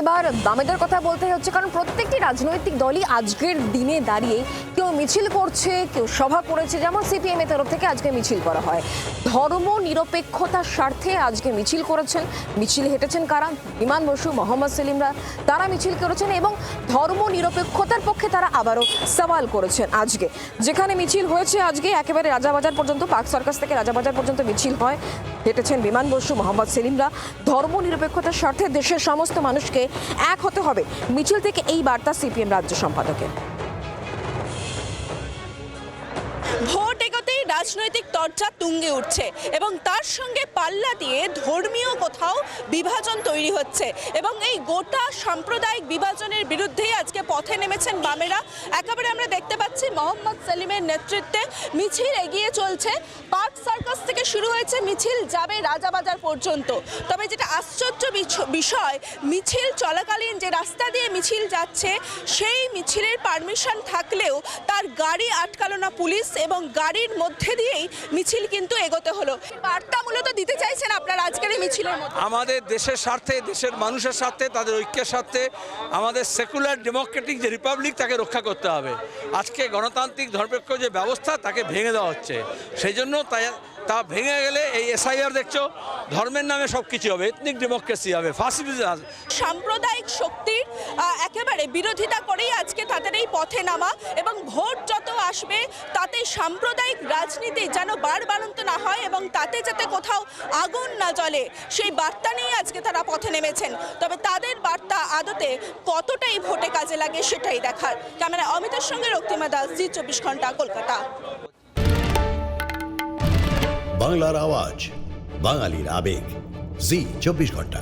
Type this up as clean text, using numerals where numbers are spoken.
এবার বামেদের কথা বলতে হচ্ছে, কারণ প্রত্যেকটি রাজনৈতিক দলই আজকের দিনে দাঁড়িয়ে কেউ মিছিল করছে, কেউ সভা করেছে। যেমন সিপিএম এর তরফ থেকে আজকে মিছিল করা হয়, ধর্ম নিরপেক্ষতার স্বার্থে আজকে মিছিল করেছেন। মিছিল হেঁটেছেন কারা? বিমান বসু, মোহাম্মদ সেলিমরা, তারা মিছিল করেছেন এবং ধর্ম নিরপেক্ষতার পক্ষে তারা আবারও সওয়াল করেছেন। আজকে যেখানে মিছিল হয়েছে, আজকে একেবারে রাজাবাজার পর্যন্ত, পার্ক সার্কাস থেকে রাজাবাজার পর্যন্ত মিছিল হয়, হেঁটেছেন বিমান বসু, মোহাম্মদ সেলিমরা। ধর্ম নিরপেক্ষতার স্বার্থে দেশের সমস্ত মানুষকে এক হতে হবে, মিছিল থেকে এই বার্তা সিপিএম রাজ্য সম্পাদকের। ভোট এগোতেই রাজনৈতিক চর্চা তুঙ্গে উঠছে এবং তার সঙ্গে পাল্লা দিয়ে ধর্মীয় কোথাও বিভাজন তৈরি হচ্ছে এবং এই গোটা সাম্প্রদায়িক বিভাজনের বিরুদ্ধেই আজকে পথে নেমেছেন বামেরা। একেবারে আমরা দেখতে পাচ্ছি মোহাম্মদ সেলিমের নেতৃত্বে মিছিল এগিয়ে চলছে। পার্ক সার্কাস থেকে শুরু হয়েছে, মিছিল যাবে রাজাবাজার পর্যন্ত। তবে যেটা আশ্চর্য বিষয়, মিছিল চলাকালীন যে রাস্তা দিয়ে মিছিল যাচ্ছে সেই মিছিলের পারমিশন থাকলেও তার গাড়ি আটকালো না পুলিশ এবং গাড়ির মধ্যে দিয়েই মিছিল কিন্তু এগোতে হলো। বার্তা মূলত দিতে চাইছেন আপনারা আজকের এই মিছিলের মধ্যে? আমাদের দেশের স্বার্থে, দেশের মানুষের স্বার্থে, তাদের ঐক্যের স্বার্থে, আমাদের সেকুলার ডেমোক্রেটিক যে রিপাবলিক তাকে রক্ষা করতে হবে। আজকে গণতান্ত্রিক ধর্মনিরপেক্ষ যে ব্যবস্থা তাকে ভেঙে দেওয়া হচ্ছে। সেই জন্য তা ভেঙে গেলে এই এসআইআর দেখছো, ধর্মের নামে সব কিছু হবে, এথনিক ডেমোক্রেসি হবে, ফাসিজম। সাম্প্রদায়িক শক্তির একেবারে বিরোধিতা করেই আজকে তাদের এই পথে নামা এবং ভোট যত আসবে তাতে সাম্প্রদায়িক রাজনীতি যেন বাড়বাড়ন্ত না হয় এবং তাতে যাতে কোথাও আগুন না জ্বলে, সেই বার্তা নিয়ে আজকে তারা পথে নেমেছেন। তবে তাদের বার্তা আদতে কতটা এই ভোটে কাজে লাগে সেটাই দেখার। ক্যামেরা অমিতের সঙ্গে রক্তিমা দাস, জি 24 ঘন্টা, কলকাতা। বাংলার আওয়াজ, বাঙালির আবেগ, জি 24 ঘন্টা।